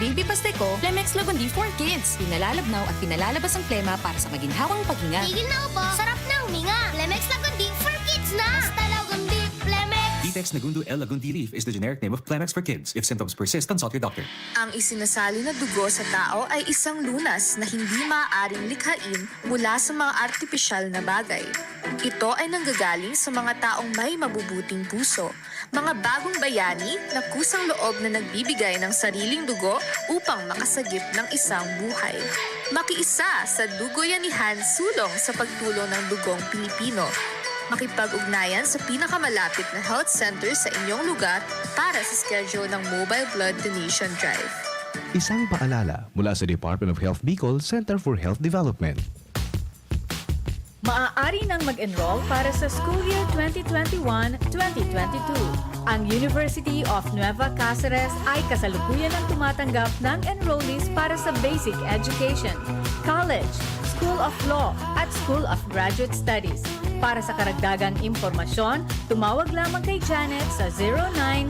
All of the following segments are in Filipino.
Baby Pasteco, Flemex Lagundi for Kids. Pinalalabnaw at pinalalabas ang plema para sa maginhawang paghinga. Tigil na upo, sarap na huminga. Flemex Lagundi for Kids na. Basta Lagundi, Flemex. Ditex Nagundu L. Lagundi Leaf is the generic name of Planex for kids. If symptoms persist, consult your doctor. Ang isinasali na dugo sa tao ay isang lunas na hindi maaaring likhain mula sa mga artipisyal na bagay. Ito ay nanggagaling sa mga taong may mabubuting puso, mga bagong bayani na kusang loob na nagbibigay ng sariling dugo upang makasagip ng isang buhay. Makiisa sa Dugoyanihan sulong sa pagtulong ng dugong Pilipino. Makipag-ugnayan sa pinakamalapit na health center sa inyong lugar para sa schedule ng Mobile Blood Donation Drive. Isang paalala mula sa Department of Health Bicol Center for Health Development. Maaari nang mag-enroll para sa school year 2021-2022. Ang University of Nueva Cáceres ay kasalukuyan ang tumatanggap ng enrollees para sa basic education, college, School of Law at School of Graduate Studies. Para sa karagdagang impormasyon, tumawag lamang kay Janet sa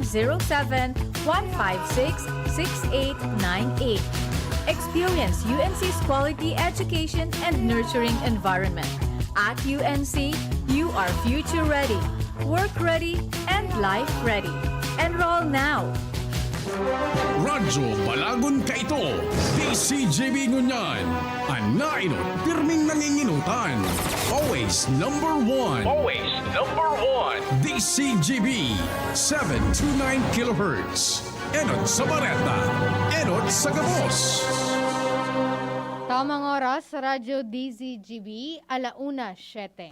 0907-156-6898. Experience UNC's quality education and nurturing environment. At UNC, you are future ready, work ready, and life ready. Enroll now! Radyo Balagon Kaito, DZGB Ngunyan, Anainot, pirming nanginginutan. Always number one. Always number one. DZGB, 729 kHz. Enot sa Bareta, Enot sa Gabos. Tamang oras sa Radyo DZGB, 1:07.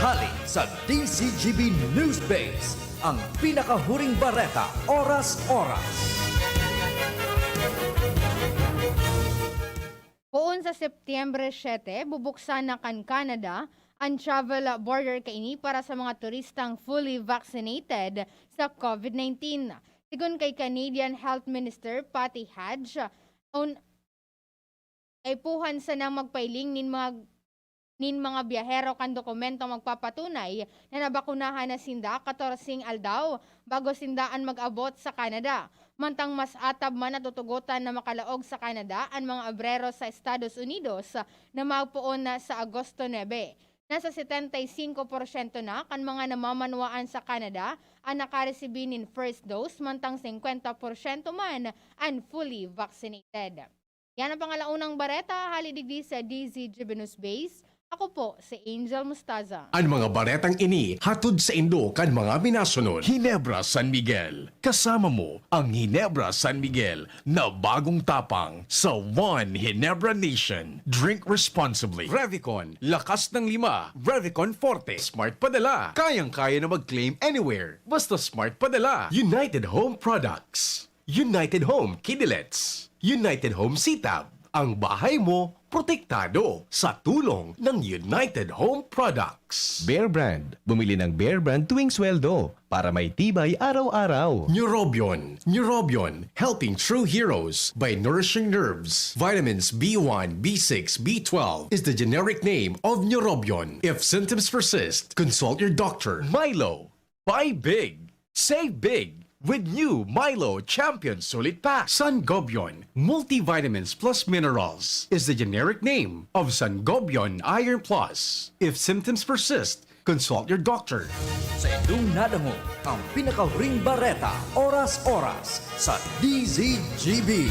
Halik sa DZGB News Base, ang pinakahuring bareta, oras-oras. Poon sa Setyembre 7, bubuksan na kan Canada ang travel border kaini para sa mga turistang fully vaccinated sa COVID-19. Sigun kay Canadian Health Minister Patty Hodge, ay puhan sa nang magpailing nin mga biyahero kan dokumento magpapatunay na nabakunahan na sinda 14 aldaw bago sindaan mag-abot sa Canada. Mantang mas atab man natutugutan na makalaog sa Canada ang mga obrero sa Estados Unidos na magpuon na sa Agosto 9. Nasa 75% na kan mga namamanwaan sa Canada ang nakaresibin in first dose, mantang 50% man ang fully vaccinated. Yan ang pangalaunang bareta, halidigdi sa DZGB News Base. Ako po si Angel Mustaza. Ang mga baretang ini hatod sa Indo kan mga minasunod. Ginebra San Miguel. Kasama mo ang Ginebra San Miguel na bagong tapang sa One Ginebra Nation. Drink responsibly. Revicon, lakas ng 5. Revicon Forte. Smart padala. Kayang-kaya na mag-claim anywhere. Basta smart padala. United Home Products. United Home Kidilets. United Home Sitab. Ang bahay mo, protektado sa tulong ng United Home Products. Bear Brand. Bumili ng Bear Brand tuwing sweldo para may tibay araw-araw. Neurobion. Neurobion, helping true heroes by nourishing nerves. Vitamins B1, B6, B12 is the generic name of Neurobion. If symptoms persist, consult your doctor. Milo. Buy big. Save big. With new Milo Champion Solid Pack. Sangobion, multivitamins plus minerals, is the generic name of Sangobion Iron Plus. If symptoms persist, consult your doctor. Sa inyong nadango, ang pinakahuring bareta, oras-oras sa DZGB.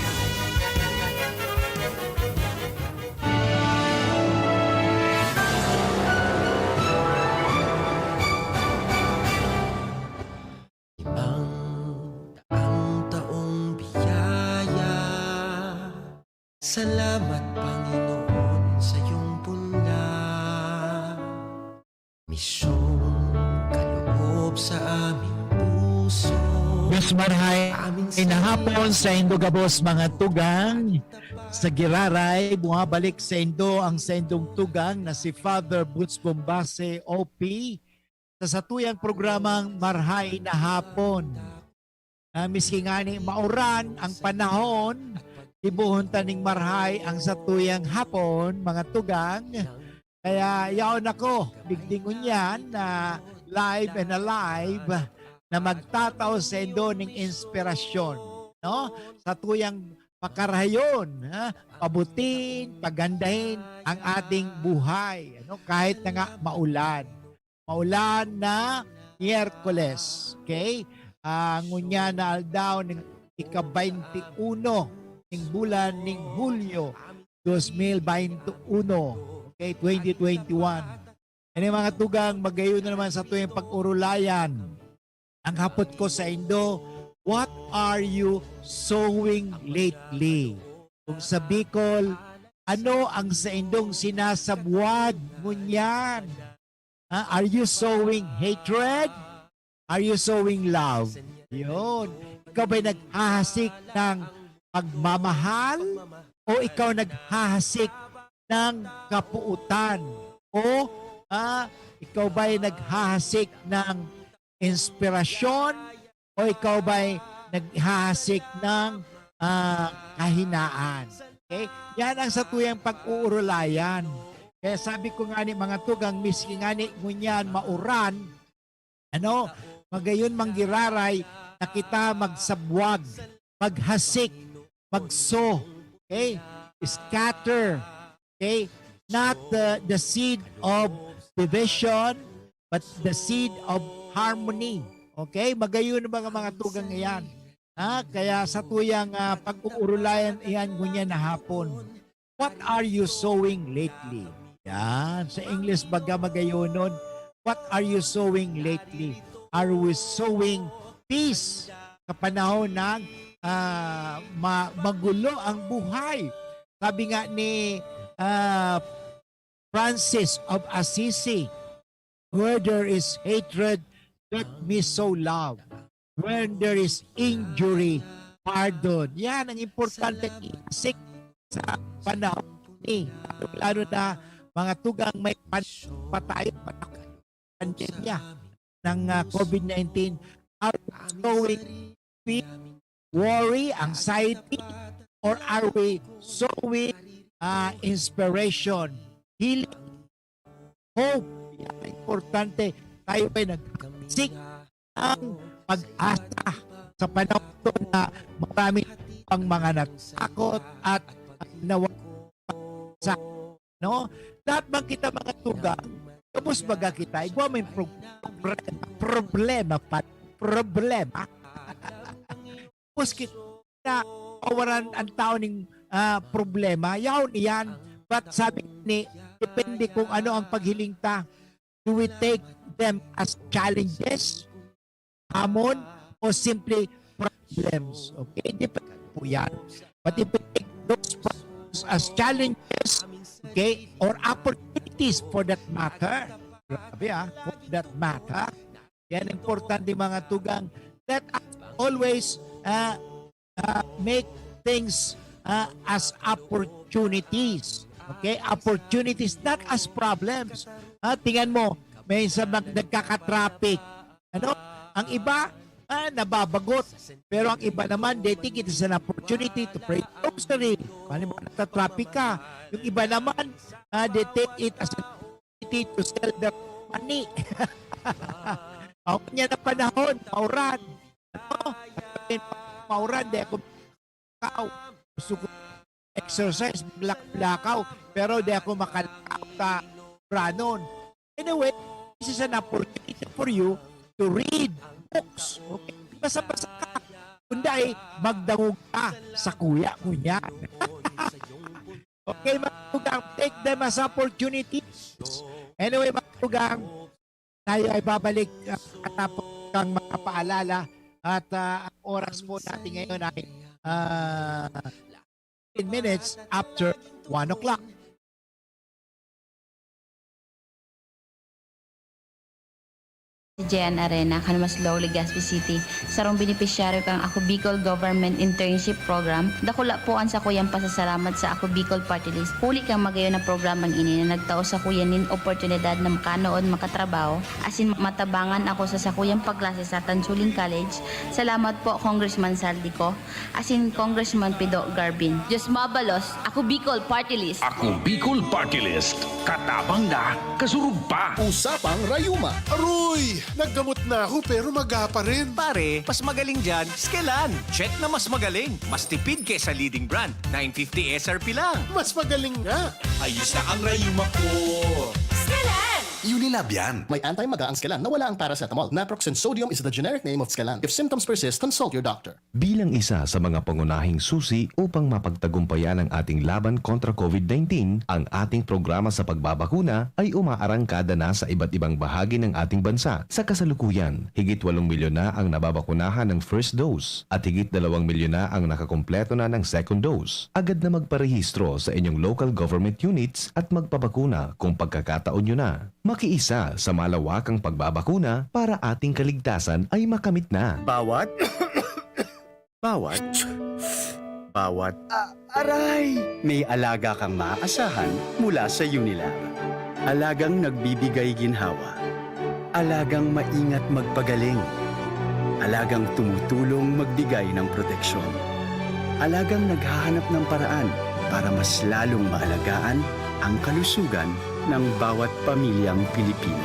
Salamat, Panginoon, sa iyong puna. Misyong kaloob sa aming puso. Miss Marhay, inahapon sa Indo Gabos mga tugang. Sa Giraray, bumabalik sa Indo ang sa Indong tugang na si Father Butch Bombase O.P. sa satuyang programang Marhay na Hapon. Miski nga ni mauran ang panahon, ibuhon taning Marhay ang satuyang hapon, mga tugang. Kaya yaon ako, bigdingon yan na live and alive na magtataw sa Indo ng inspirasyon. No? Sa tuyang pakarayon, pabutin, pagandahin ang ating buhay. Kahit na nga maulan. Maulan na Miyerkules. Okay? Ngunya na aldaw ng ika-21 ng bulan ng Hulyo 2021. Okay? 2021. Ano yung mga tugang magayon na naman sa tuwing pag-urulayan. Ang hapot ko sa Indo, what are you sowing lately? Kung sa Bicol, ano ang sa Indong sinasabwad? Ngunyan. Are you sowing hatred? Are you sowing love? Yun. Ikaw ba'y naghahasik ng pagmamahal? O ikaw naghahasik ng kapuutan? O ikaw ba'y naghahasik ng inspirasyon? O ikaw ba'y naghahasik ng kahinaan? Okay? Yan ang sa tuyang pag-uurulayan. Kaya sabi ko nga ni mga tugang, miski nga ni ngunyan mauran, magayon manggiraray na kita magsabwag, maghasik, magso, okay? Scatter, okay? Not the seed of division, but the seed of harmony. Okay? Magayon mga tugang iyan. Kaya sa tuyang pag-uurulayan iyan ngunyan na hapon. What are you sowing lately? Yan. Sa English baga magayonon. What are you sowing lately? Are we sowing peace sa panahon ng magulo ang buhay? Sabi nga ni Francis of Assisi, where there is hatred, let me sow love. When there is injury, pardon. Yan ang importante isik sa panahon ni. Lalo na mga tugang may patayo pandemya ng COVID-19. Are we sowing fear, worry, anxiety, or are we sowing inspiration, healing, hope? Yan ang importante. Tayo ay nagsik ang pag-asa sa panahon na marami pang mga natakot at nawasa. Lahat bang kita mga tugang, kapos baga kita, igwa may problema. Kapos kita, awaran ang tao ng problema, yaon iyan, but sabi ni, depende kung ano ang paghiling ta. Do we take them as challenges, hamon, o simply problems? Okay, depende po yan. But if we take those problems as challenges, okay, or opportunities for that matter, grabe for that matter, yan importante mga tugang, let us always make things as opportunities. Okay, opportunities, not as problems. Tingnan mo, may isa nagkakatraffic. Ang iba, nababagot. Pero ang iba naman, they think it is an opportunity to pray rosary. Kung natatraffic ka. Yung iba naman, they take it as an opportunity to sell their money. Ako niya na panahon, mauran. Mauran, di ako gusto ko exercise, lakaw, pero di ako makalakaw sa ranon. Anyway, this is an opportunity for you to read books. Okay? Basa-basa ka. Kundi magdangog ka sa kuya-kuya. Okay, mga tugang, take them as opportunities. Anyway, mga tugang, tayo ay babalik katapos kang makapaalala at ang oras po natin ngayon ay 10 minutes after 1 o'clock. Jan Arena, Kanmas Law, Legazpi City. Sarong beneficiaryo kang Ako Bicol Government Internship Program. Dakula po ang sa kuyang pasasalamat sa Ako Bicol Party List. Huli kang magayon na programang ini na nagtao sa kuyanin oportunidad na makanood makatrabaho. Asin matabangan ako sa sakuyang pagklase sa Tansuling College. Salamat po Congressman Saldico. Asin Congressman Pido Garbin. Diyos mabalos, Ako Bicol Party List. Ako Bicol Party List. Katabang na, kasurug pa. Usapang Rayuma. Aroy! Naggamot na ako pero maga pa rin. Pare, mas magaling dyan, Skelan. Check na mas magaling. Mas tipid kesa leading brand. 950 SRP lang. Mas magaling nga. Ayos na ang rayuma ko. Unilab yan. May anti-maga ang Skelan na wala ang paracetamol. Naproxen sodium is the generic name of Skelan. If symptoms persist, consult your doctor. Bilang isa sa mga pangunahing susi upang mapagtagumpayan ang ating laban kontra COVID-19, ang ating programa sa pagbabakuna ay umaarangkada na sa iba't ibang bahagi ng ating bansa. Sa kasalukuyan, higit 8 milyon na ang nababakunahan ng first dose at higit 2 milyon na ang nakakumpleto na ng second dose. Agad na magparehistro sa inyong local government units at magpabakuna kung pagkakataon nyo na. Makiisa sa malawakang pagbabakuna para ating kaligtasan ay makamit na. Bawat aray! May alaga kang maaasahan mula sa Unilab. Alagang nagbibigay ginhawa. Alagang maingat magpagaling. Alagang tumutulong magbigay ng proteksyon. Alagang naghahanap ng paraan para mas lalong maalagaan ang kalusugan ng bawat pamilyang Pilipino.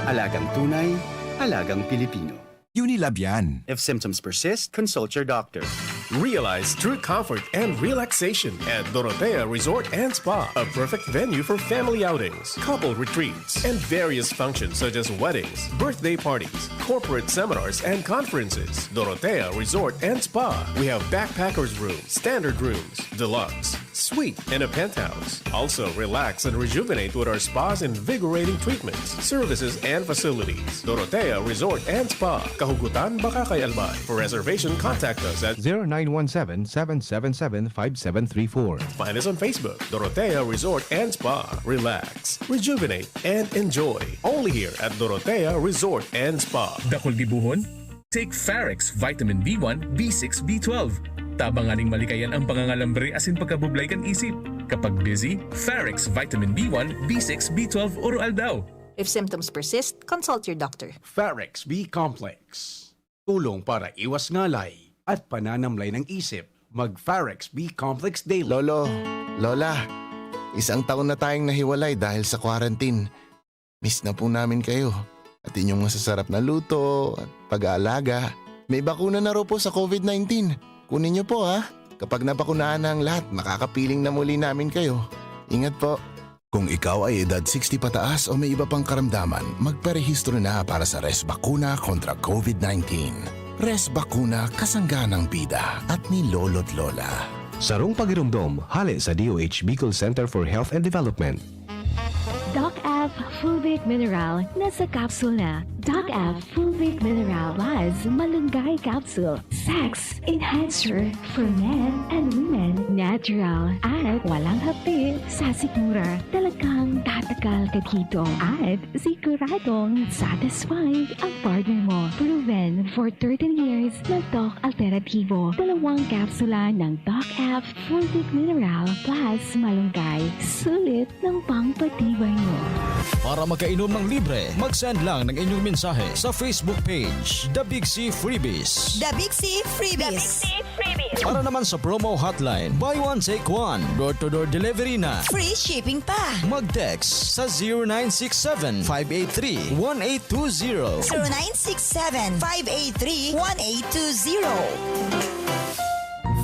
Alagang tunay, alagang Pilipino. Unilab yan. If symptoms persist, consult your doctor. Realize true comfort and relaxation at Dorotea Resort and Spa, a perfect venue for family outings, couple retreats, and various functions such as weddings, birthday parties, corporate seminars, and conferences. Dorotea Resort and Spa. We have backpackers rooms, standard rooms, deluxe, suite, and a penthouse. Also, relax and rejuvenate with our spas invigorating treatments, services, and facilities. Dorotea Resort and Spa. Kahugutan baka kay Albay. For reservation, contact us at 0917-777-5734. Find us on Facebook, Dorotea Resort and Spa. Relax, rejuvenate, and enjoy. Only here at Dorotea Resort and Spa. Dakol dibuhon? Take Farex Vitamin B1, B6, B12. Tabanganing malikayan ang pangangalambre asin pagkabublay kan isip. Kapag busy, Farex Vitamin B1, B6, B12 oral daw. If symptoms persist, consult your doctor. Farex B Complex. Tulong para iwas ngalay at pananamlay ng isip. Mag-Farex B Complex Daily. Lolo, Lola, 1 taon na tayong nahiwalay dahil sa quarantine. Miss na po namin kayo. At inyong masasarap na luto at pag-aalaga. May bakuna na raw po sa COVID-19. Kunin niyo po ha. Kapag nabakunahan na ang lahat, makakapiling na muli namin kayo. Ingat po. Kung ikaw ay edad 60 pataas o may iba pang karamdaman, magparehistro na para sa Res Bakuna kontra COVID-19. Res Bakuna, kasangga ng bida at ni Lolo't Lola. Sarong pagirumdom, hali sa DOH Bicol Center for Health and Development. Doc F Fulvic Mineral nasa capsule na. Doc F Fulvic Mineral Plus Malunggay Capsule. Sex Enhancer for men and women. Natural at walang hapit sa sikmura. Talagang tatagal ka dito at siguradong satisfied ang partner mo. Proven for 13 years na Doc Alternativo. 2 kapsula ng Doc F Fulvic Mineral Plus Malunggay. Sulit ng pangpatibay mo. Para makainom ng libre, mag-send lang ng inyong mensahe sa Facebook page, The Big C Freebies. The Big C Freebies. Para naman sa promo hotline, buy one take one, door-to-door delivery na. Free shipping pa. Mag-text sa 0967-583-1820. 0967-583-1820.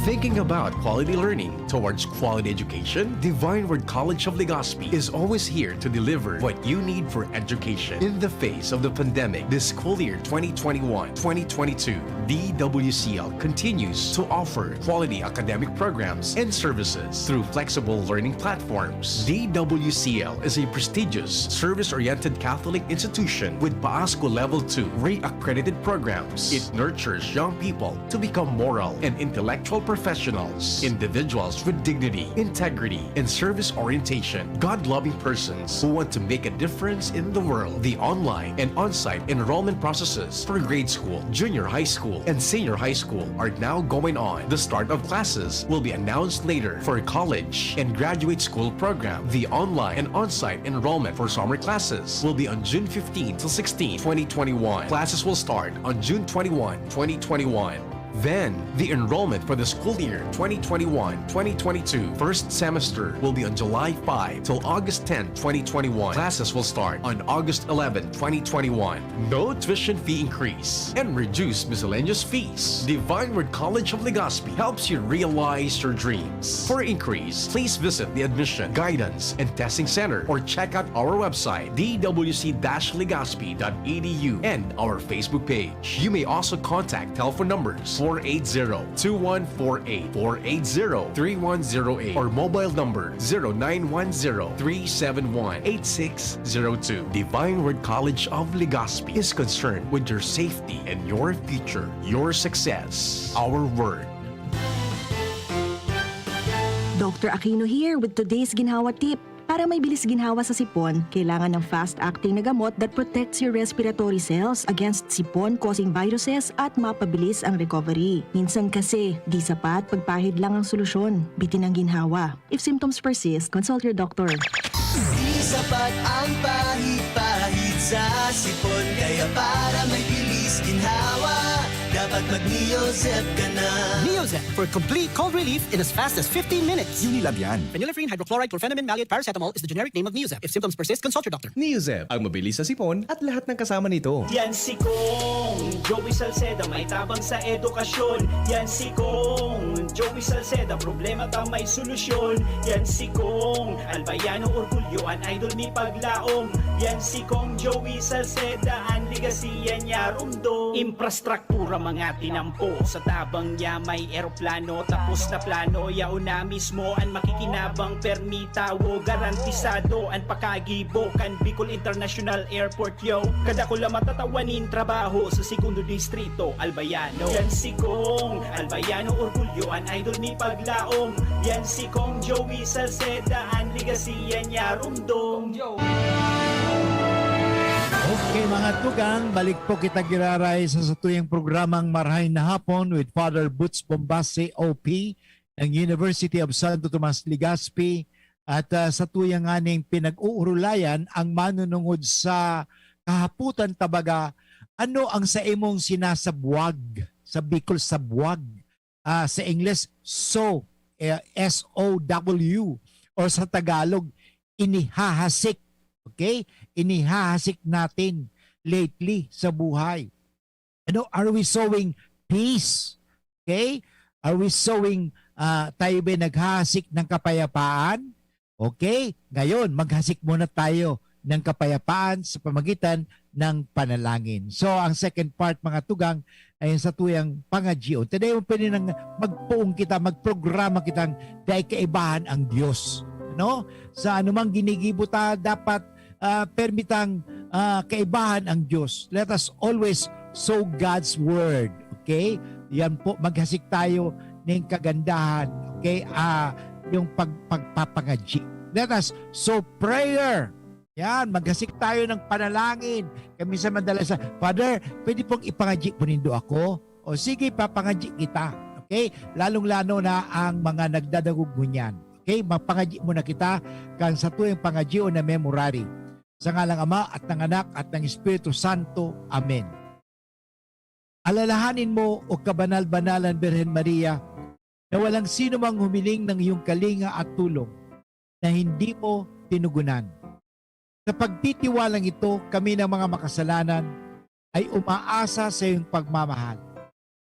Thinking about quality learning towards quality education? Divine Word College of Legazpi is always here to deliver what you need for education. In the face of the pandemic, this school year 2021-2022, DWCL continues to offer quality academic programs and services through flexible learning platforms. DWCL is a prestigious, service-oriented Catholic institution with PAASCO Level 2 re-accredited programs. It nurtures young people to become moral and intellectual professionals, individuals with dignity, integrity, and service orientation, God-loving persons who want to make a difference in the world. The online and on-site enrollment processes for grade school, junior high school, and senior high school are now going on. The start of classes will be announced later for college and graduate school program. The online and on-site enrollment for summer classes will be on June 15 to 16, 2021. Classes will start on June 21, 2021. Then, the enrollment for the school year 2021-2022 first semester will be on July 5 till August 10, 2021. Classes will start on August 11, 2021. No tuition fee increase and reduced miscellaneous fees. Divine Word College of Legazpi helps you realize your dreams. For increase, please visit the Admission, Guidance, and Testing Center or check out our website dwc-legazpi.edu and our Facebook page. You may also contact telephone numbers 480-2148, 480-3108, or mobile number 0910-371-8602. Divine Word College of Legazpi is concerned with your safety and your future, your success, our word. Dr. Aquino here with today's ginhawa tip. Para may bilis ginhawa sa sipon, kailangan ng fast-acting na gamot that protects your respiratory cells against sipon-causing viruses at mapabilis ang recovery. Minsan kasi, di sapat pagpahid lang ang solusyon. Bitin ang ginhawa. If symptoms persist, consult your doctor. Di sapat ang pahid-pahid sa sipon, kaya para may bilis ginhawa, dapat mag-Neozep ka na. Neozep for complete cold relief in as fast as 15 minutes. Unilab yan. Phenylephrine, hydrochloride, chlorpheniramine, maleate, paracetamol is the generic name of Neozep. If symptoms persist, consult your doctor. Neozep, ang mabilis sa sipon at lahat ng kasama nito. Yan si Kong Joey Salceda, may tabang sa edukasyon. Yan si Kong Joey Salceda, problema ta may solusyon. Yan si Kong Albayano, orgulyo, an idol mi paglaom. Yan si Kong Joey Salceda, ang ligasiyan niya rumdo. Infrastruktura mga tinampo, sa tabang niya may eroplano. Tapos na plano, yauna mismo ang makikinabang permita. Wo garantisado ang pakagibo kan Bicol International Airport yo. Kada ko lang matatawanin trabaho sa segundo distrito Albayano. Yan si Kong Albayano, orgulyo, an idol ni paglaom. Yan si Kong Joey Salceda, ang ligasiyan niya rumdong. Okay mga tugang, balik po kita giraray sa tuyang programang Marhay na Hapon with Father Butch Bombase O.P. ng University of Santo Tomas, Legazpi. At sa tuyang aning pinag-uurulayan ang manunungod sa kahaputan tabaga, ano ang sa imong sinasabwag, sa Bicol sabwag, sa English so, S-O-W, or sa Tagalog, inihahasik. Okay? Inihahasik natin lately sa buhay. Ano, are we sowing peace? Okay? Are we sowing, tayo ba naghahasik ng kapayapaan? Okay? Ngayon, maghasik muna tayo ng kapayapaan sa pamagitan ng panalangin. So, ang second part, mga tugang, ay sa tuyang pangagyo. Today, pwede nang magpuong kita, magprograma kitang dahil kaibahan ang Diyos. No? Sa anumang ginigibo ta, dapat permitang kaibahan ang Diyos. Let us always sow God's word. Okay? Yan po, maghasik tayo ng kagandahan. Okay? Yung pagpapangadji. Let us sow prayer. Yan, maghasik tayo ng panalangin. Kami sa madalas, Father, pwede pong ipangadji po nindo ako? O sige, papangadji kita. Okay? Lalong-lalo na ang mga nagdadagog ngunyan. Okay, mapangadji muna kita kang sa tuyang pangadji o na memorary. Sa ngalang Ama at ng Anak at ng Espiritu Santo. Amen. Alalahanin mo o kabanal-banalan Birhen Maria na walang sino mang humiling ng iyong kalinga at tulong na hindi mo tinugunan. Sa pagtitiwalang ito, kami ng mga makasalanan ay umaasa sa iyong pagmamahal.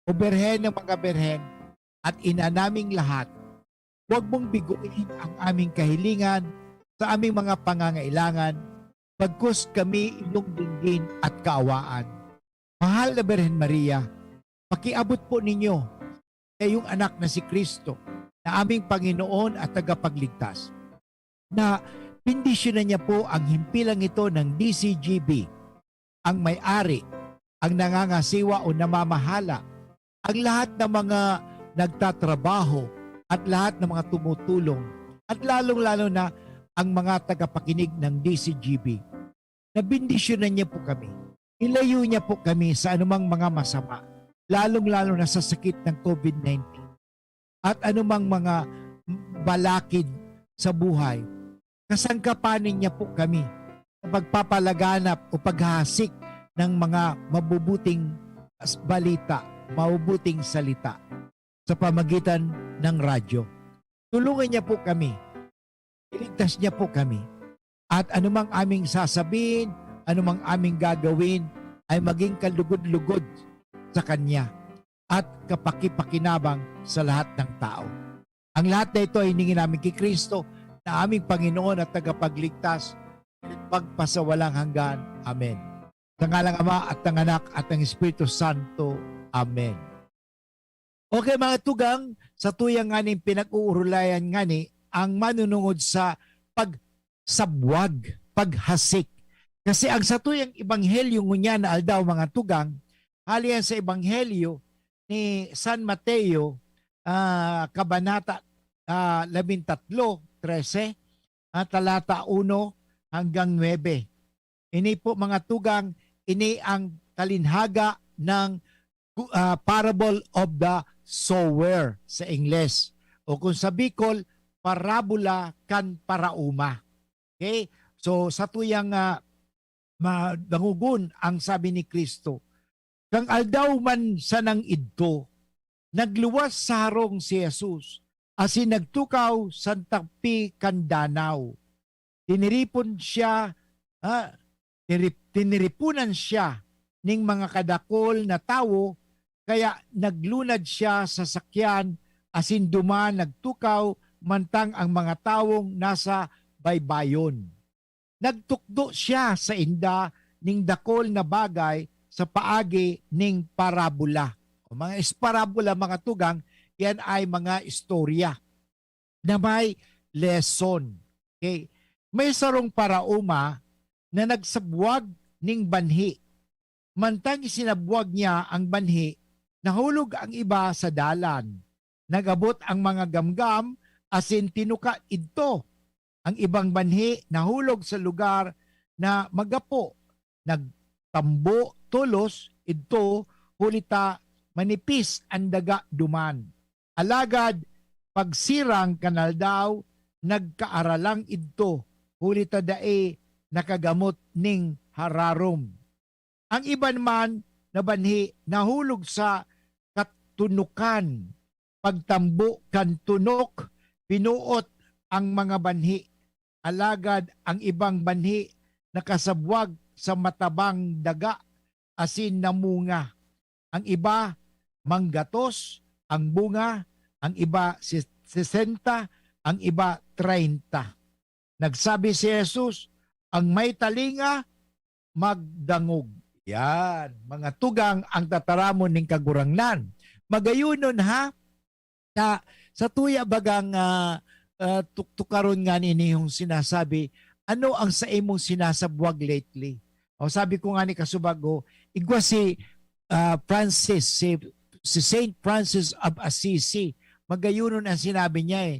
O Birhen ng mga Birhen at ina naming lahat, huwag mong biguin ang aming kahilingan sa aming mga pangangailangan, pagkus kami iyong dinggin at kaawaan. Mahal na Birhen Maria, pakiabot po ninyo sa iyong anak na si Kristo, na aming Panginoon at tagapagligtas, na bendisyonan niya po ang himpilang ito ng DZGB, ang may-ari, ang nangangasiwa o namamahala, ang lahat ng mga nagtatrabaho at lahat ng mga tumutulong at lalong-lalo na ang mga tagapakinig ng DZGB. Nabindisyonan niya po kami. Ilayo niya po kami sa anumang mga masama, lalong-lalo na sa sakit ng COVID-19 at anumang mga balakid sa buhay. Kasangkapanin niya po kami sa pagpapalaganap o paghasik ng mga mabubuting balita mabubuting salita sa pamagitan ng radyo. Tulungan niya po kami. Iligtas niya po kami. At anumang aming sasabihin, anumang aming gagawin, ay maging kalugod-lugod sa Kanya at kapakipakinabang sa lahat ng tao. Ang lahat na ito ay hiningin namin kay Kristo na aming Panginoon at tagapagligtas, pagpasawalang hanggan. Amen. Sa ngalang Ama at ng Anak at ng Espiritu Santo. Amen. Okay mga tugang, sa tuyang nganing pinag-uurulayan ngani ang manunungod sa pagsabwag, paghasik. Kasi ang sa tuyang ebanghelyo ngunya na aldaw mga tugang, halian sa ebanghelyo ni San Mateo, kabanata 13:13, talata 1 hanggang 9. Ini po mga tugang, ini ang talinhaga ng parable of the sower sa Ingles. O kung sa Bicol, parabola kan parauma. Okay? So sa tuyang madangugon ang sabi ni Kristo, kang aldaw man sanang idto, nagluwas sa harong si Jesus, asin nagtukaw sa tapi kan danaw. Tiniripunan siya ning mga kadakol na tawo, kaya naglunad siya sa sakyan, asin duman nagtukaw, mantang ang mga tawong nasa baybayon. Nagtukdo siya sa inda ning dakol na bagay sa paagi ning parabola. O mga parabola mga tugang, yan ay mga istorya na may lesson. Okay? May sarong parauma na nagsabwag ning banhi. Mantang isinabwag niya ang banhi, nahulog ang iba sa dalan. Nagabot ang mga gamgam, asin tinuka idto. Ang ibang banhi nahulog sa lugar na magapo. Nagtambo tulos idto, hulita manipis ang daga duman. Alagad pagsirang kanal daw, nagkaaralang idto, hulita dae nakagamot ning hararom. Ang iban man na banhi nahulog sa katunukan. Pagtambo kan tunok, pinuot ang mga banhi. Alagad ang ibang banhi nakasabwag sa matabang daga, asin namunga. Ang iba manggatos, ang bunga, ang iba 60, ang iba 30. Nagsabi si Jesus, ang may talinga, magdangog. Yan, mga tugang ang tataramon ning kagurangnan. Magayunon ha, na sa tuya bagang tuktukaron nga nini yung sinasabi, ano ang sa imong sinasabwag lately? O sabi ko nga ni Kasubago, igwa si Francis, si Saint Francis of Assisi, magayunon ang sinabi niya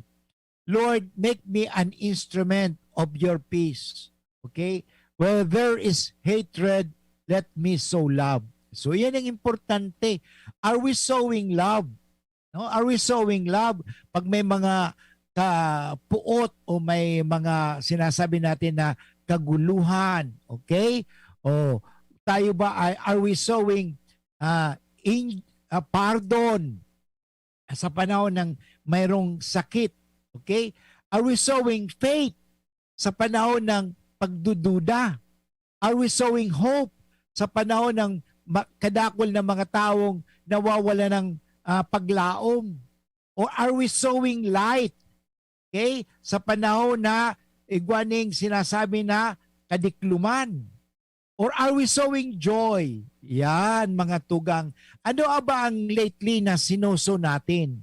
Lord, make me an instrument of your peace. Okay? Where there is hatred, let me sow love. So yan ang importante. Are we sowing love? No? Are we sowing love? Pag may mga puot o may mga sinasabi natin na kaguluhan, okay? O tayo ba are we sowing pardon sa panahon ng mayroong sakit, okay? Are we sowing faith sa panahon ng pagdududa? Are we sowing hope sa panahon ng kadakol na mga taong nawawala ng paglaom? Or are we sowing light? Okay? Sa panahon na igwaning sinasabi na kadikluman. Or are we sowing joy? Yan, mga tugang. Ano ba ang lately na sinuso natin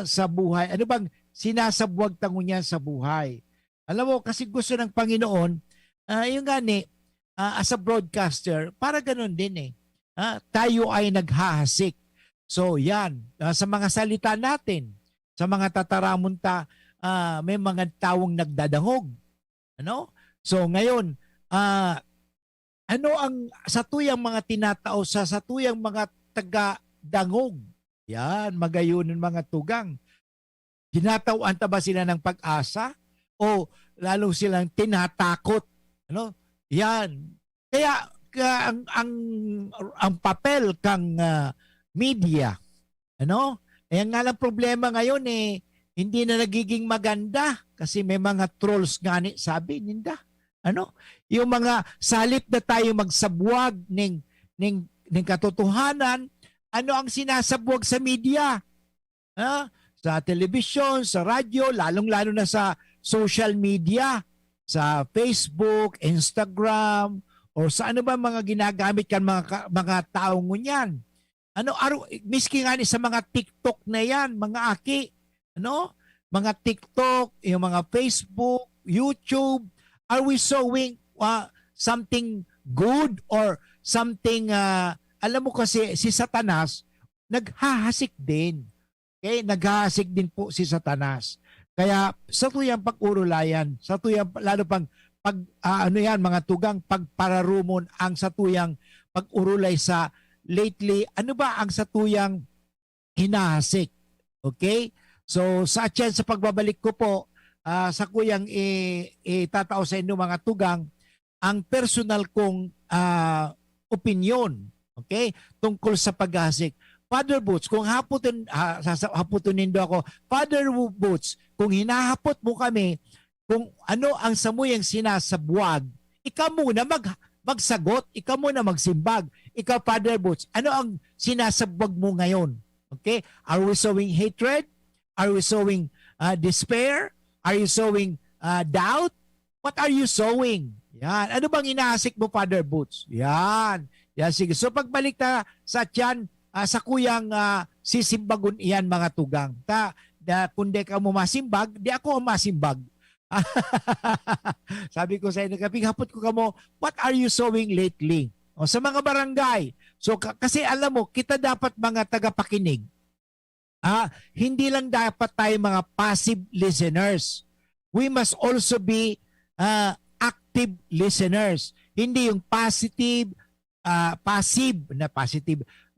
sa buhay? Ano bang sinasabwag tango niyan sa buhay? Alam mo, kasi gusto ng Panginoon, yung gani, as a broadcaster, para ganun din tayo ay naghahasik. So yan, sa mga salita natin, sa mga tataramunta, may mga tawong nagdadangog. Ano? So ngayon, ano ang sa tuyang mga tinatao sa tuyang mga taga-dangog? Yan, magayunan mga tugang. Tinatawan ta ba sila ng pag-asa? O lalo silang tinatakot? Ano? Yan. Kaya ang papel kang media. Ano? Eh nga lang problema ngayon hindi na nagiging maganda kasi may mga trolls nga sabi ninda. Ano? Yung mga salip na tayo magsabwag ng katotohanan, ano ang sinasabwag sa media? Sa telebisyon, sa radyo, lalong-lalo na sa social media, sa Facebook, Instagram, o sa ano ba mga ginagamit kan mga taong ngunyan. Miski nga sa mga TikTok na yan, mga aki, mga TikTok, yung mga Facebook, YouTube, are we showing something good or something, alam mo kasi si Satanas, naghahasik din. Okay? Naghahasik din po si Satanas. Kaya sa tuyang pag-urulayan, sa tuyang lalo pang mga tugang pagpararumon ang satuyang pag-urulay sa lately, ano ba ang satuyang hinahasik? Okay? So sa pagbabalik ko po, sa kuyang itatao sa inyo mga tugang, ang personal kong opinion, okay, tungkol sa paghahasik. Father Butch, kung haputunin do ako, Father Butch, kung hinahapot mo kami, kung ano ang samuyang sinasabwag, ikaw muna magsagot, ikaw muna magsimbag. Ikaw, Father Butch, ano ang sinasabwag mo ngayon? Okay? Are we showing hatred? Are we showing despair? Are you showing doubt? What are you showing? Yan. Ano bang inahasik mo, Father Butch? Yan. Yan, sige. So pagbalik ta sa tiyan, sa kuyang sisimbagon iyan mga tugang. Kundi ka mo masimbag, di ako masimbag. Sabi ko sa inyo, kapag hapot ko kamo, what are you showing lately? O, sa mga barangay. So kasi alam mo, kita dapat mga tagapakinig. Hindi lang dapat tayo mga passive listeners. We must also be active listeners. Hindi yung passive.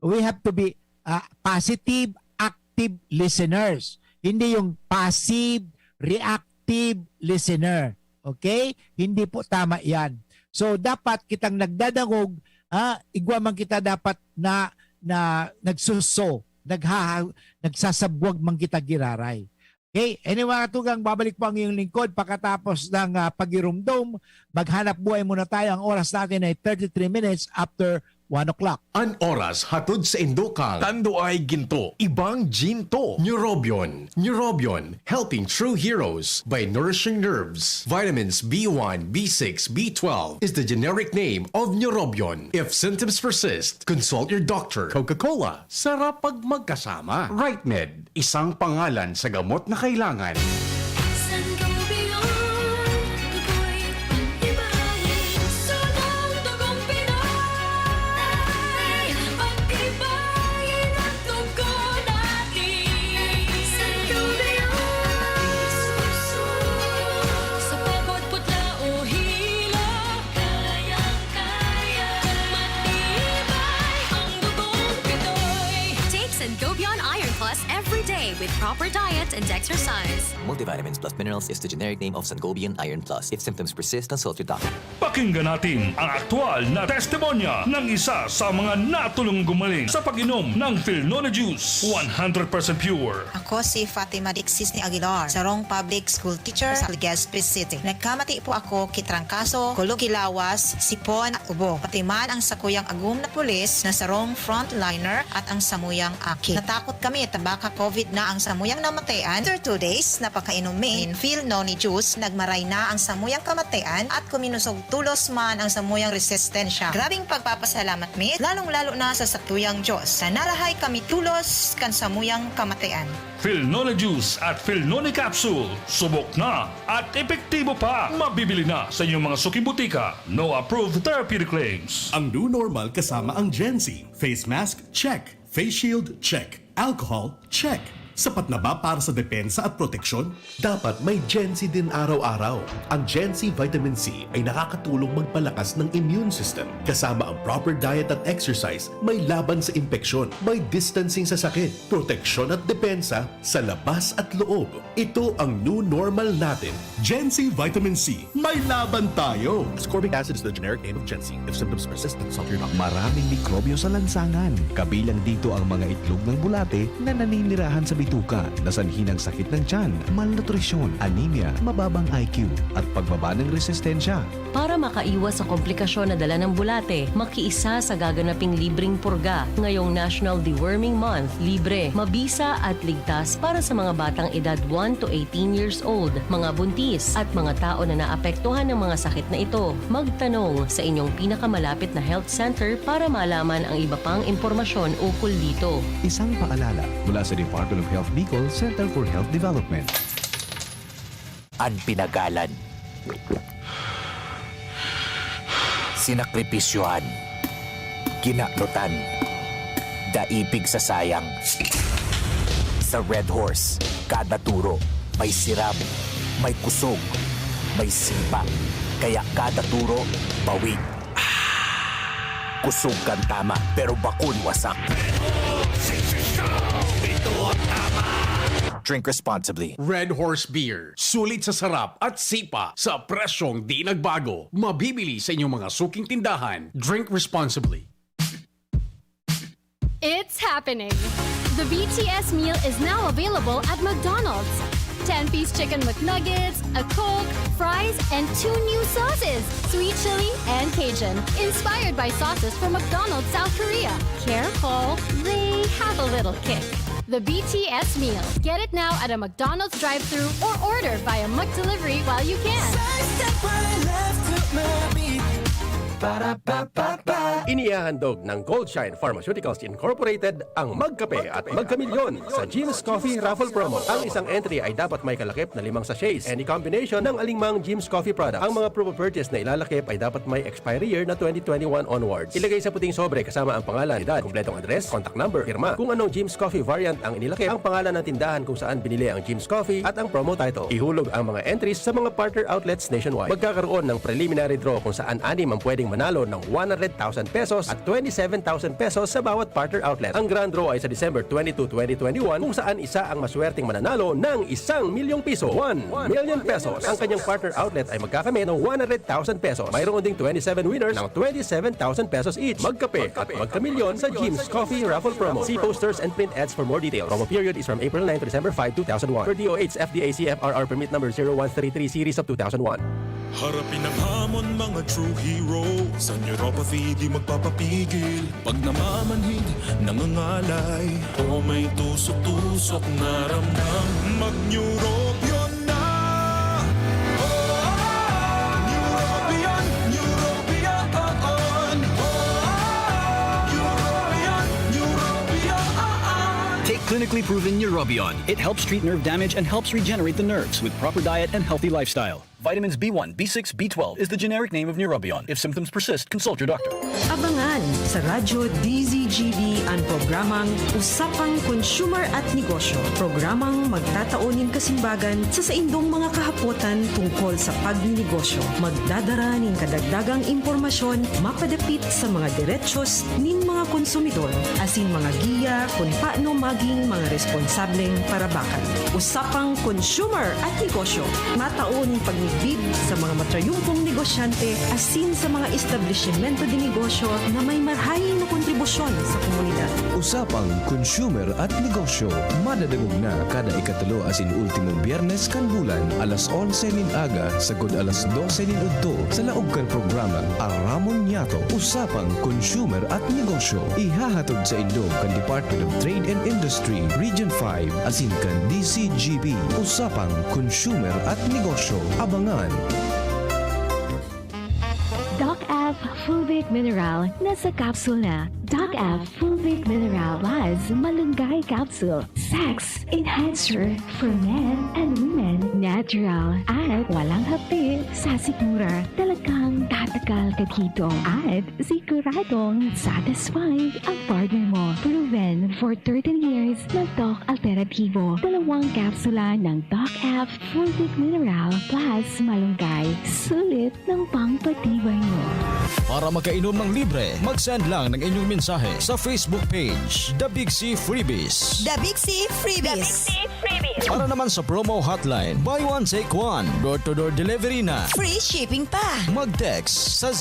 We have to be positive, active listeners. Hindi yung passive, reactive listener. Okay? Hindi po tama yan. So dapat kitang nagdadangog, igwa man kita dapat na nagsuso, nagsasabwag man kita giraray. Okay? Anyway mga tugang, babalik po ang iyong lingkod pagkatapos ng pagirumdom. Maghanap buhay muna tayo. Ang oras natin ay 33 minutes after 1 o'clock. An oras hatod sa Indokang. Tando ay ginto. Ibang ginto. Neurobion. Neurobion. Helping true heroes by nourishing nerves. Vitamins B1, B6, B12 is the generic name of Neurobion. If symptoms persist, consult your doctor. Coca-Cola. Sarap pag magkasama. RightMed. Isang pangalan sa gamot na kailangan. With proper diet and exercise. Multivitamins plus minerals is the generic name of Sangobian Iron Plus. If symptoms persist, consult your doctor. Pakinggan natin ang aktual na testimonya ng isa sa mga natulong gumaling sa pag-inom ng Philnona Juice. 100% pure. Ako si Fatima Dixis ni Aguilar, sarong public school teacher sa Legazpi City. Nagkamati po ako kitrangkaso, kulugilawas, sipon at ubo. Pati man ang sakuyang agum na pulis na sarong frontliner at ang samuyang aki. Natakot kami tabaka COVID na ang samuyang namatayan. After 2 days, napakainumin Philnona Juice, nagmaray na ang samuyang kamatayan at kuminusog tulos man ang samuyang resistensya. Grabing pagpapasalamat mi, lalong-lalo na sa satuyang Diyos. Sa narahay kami tulos kan samuyang kamatayan. Philnona Juice at Philnona Capsule. Subok na at epektibo pa. Mabibili na sa inyong mga suking butika. No approved therapeutic claims. Ang new normal kasama ang Gen Z. Face mask, check. Face shield, check. Alcohol, check. Sapat na ba para sa depensa at proteksyon? Dapat may Gen-C din araw-araw. Ang Gen-C Vitamin C ay nakakatulong magpalakas ng immune system. Kasama ang proper diet at exercise, may laban sa impeksyon, may distancing sa sakit, proteksyon at depensa sa labas at loob. Ito ang new normal natin. Gen-C Vitamin C. May laban tayo! Ascorbic acid is the generic name of Gen-C. If symptoms persist, consult your doctor. Maraming mikrobyo sa lansangan. Kabilang dito ang mga itlog ng bulate na naninirahan sa bituka na sanhi ng sakit ng tiyan, malnutrisyon, anemia, mababang IQ at pagbaba ng resistensya. Para makaiwas sa komplikasyon na dala ng bulate, makiisa sa gaganaping libreng purga ngayong National Deworming Month. Libre, mabisa at ligtas para sa mga batang edad 1 to 18 years old, mga buntis at mga tao na naapektuhan ng mga sakit na ito. Magtanong sa inyong pinakamalapit na health center para malaman ang iba pang impormasyon ukol dito. Isang paalala mula sa Department of Health Bicol Center for Health Development. Ang pinagalan, sinakripisyohan, ginaklutan, daipig sa sayang. Sa Red Horse, kada turo, may siram, may kusog, may sipa. Kaya kada turo, bawi. Kusog kang tama, pero bakun wasak. Drink responsibly. Red Horse Beer. Sulit sa sarap at sipa sa presyong di nagbago. Mabibili sa inyong mga suking tindahan. Drink responsibly. It's happening! The BTS meal is now available at McDonald's. 10-piece chicken McNuggets, a Coke, fries, and 2 new sauces, sweet chili and Cajun, inspired by sauces from McDonald's South Korea. Careful, they have a little kick. The BTS meal. Get it now at a McDonald's drive-thru or order via McDelivery while you can. Inihahandog ng Goldshine Pharmaceuticals Incorporated ang Magkape at Magkamilyon sa Jim's Coffee Raffle Promo. Ang isang entry ay dapat may kalakip na 5 sachets. Any combination ng alingmang Jim's Coffee products. Ang mga proof of purchase na ilalakip ay dapat may expiry year na 2021 onwards. Ilagay sa puting sobre kasama ang pangalan, edad, kumpletong address, contact number, firma. Kung anong Jim's Coffee variant ang inilakip, ang pangalan ng tindahan kung saan binili ang Jim's Coffee at ang promo title. Ihulog ang mga entries sa mga partner outlets nationwide. Magkakaroon ng preliminary draw kung saan 6 ang pwedeng manalo ng 100,000 pesos at 27,000 pesos sa bawat partner outlet. Ang grand draw ay sa December 22, 2021 kung saan isa ang maswerteng mananalo ng 1 milyong piso. 1 million pesos. Ang kanyang partner outlet ay magkakamit ng 100,000 pesos. Mayroon ding 27 winners ng 27,000 pesos each. Magkape at magkamilyon sa Jim's Coffee Raffle Promo. See posters and print ads for more details. Promo period is from April 9 to December 5, 2001. Per DOH FDA CFRR permit number 0133 series of 2001. Harapin ang hamon, mga true hero. Sa neuropathy di magpapapigil. Pag namamanhid, nangangalay, o may tusok-tusok na ramdam, mag-neurobion na. Neurobion, neurobion. Neurobion, neurobion. Take clinically proven Neurobion. It helps treat nerve damage and helps regenerate the nerves with proper diet and healthy lifestyle. Vitamins B1, B6, B12 is the generic name of Neurobion. If symptoms persist, consult your doctor. Abangan sa radyo DZGB ang programang Usapang Consumer at Negosyo. Programang magtataonin kasimbagan sa saindong mga kahapotan tungkol sa pagninegosyo. Magdadara ning kadagdagang impormasyon mapadapit sa mga diretsyon ning mga konsumidor asin mga giya kung paano maging mga responsableng parabakan. Usapang Consumer at Negosyo. Mataon pagbib sa mga matrayumpong negosyante asin sa mga establishmento de negosyo na may marhay na kontribusyon sa komunidad. Usapang Consumer at Negosyo. Madadagog na kada ikatulo asin ultimong biyernes kan bulan alas 11 nin aga sagod alas 12 nin udto sa laog kan programang Aramon Yato. Usapang Consumer at Negosyo. Ihahatod sa indog kan Department of Trade and Industry Region 5 asin kan DZGB. Usapang Consumer at Negosyo. Abangan. Doc F Fulvic Mineral nasa capsule na. Doc F Fulvic Mineral Plus Malunggay Capsule. Sex Enhancer for men and women. Natural at walang hapit sa sikmura. Talagang tatagal ka dito at siguradong satisfied ang partner mo. Proven for 13 years na Doc Alternativo. 2 kapsula ng Doc F Fulvic Mineral Plus Malunggay. Sulit ng pangpatibay mo. Para makainom ng libre, mag-send lang ng inyong mensahe sa Facebook page, The Big C Freebies. The Big C Freebies. Para naman sa promo hotline, buy one take one, door-to-door delivery na. Free shipping pa. Mag-text sa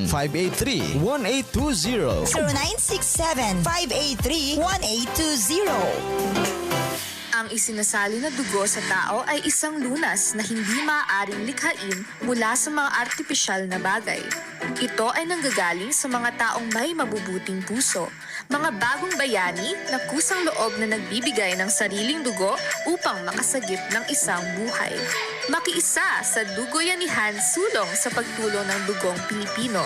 0967-583-1820. 0967-583-1820. Ang isinasali na dugo sa tao ay isang lunas na hindi maaaring likhain mula sa mga artipisyal na bagay. Ito ay nanggagaling sa mga taong may mabubuting puso, mga bagong bayani na kusang loob na nagbibigay ng sariling dugo upang makasagip ng isang buhay. Makiisa sa Dugoyanihan sulong sa pagtulong ng dugong Pilipino.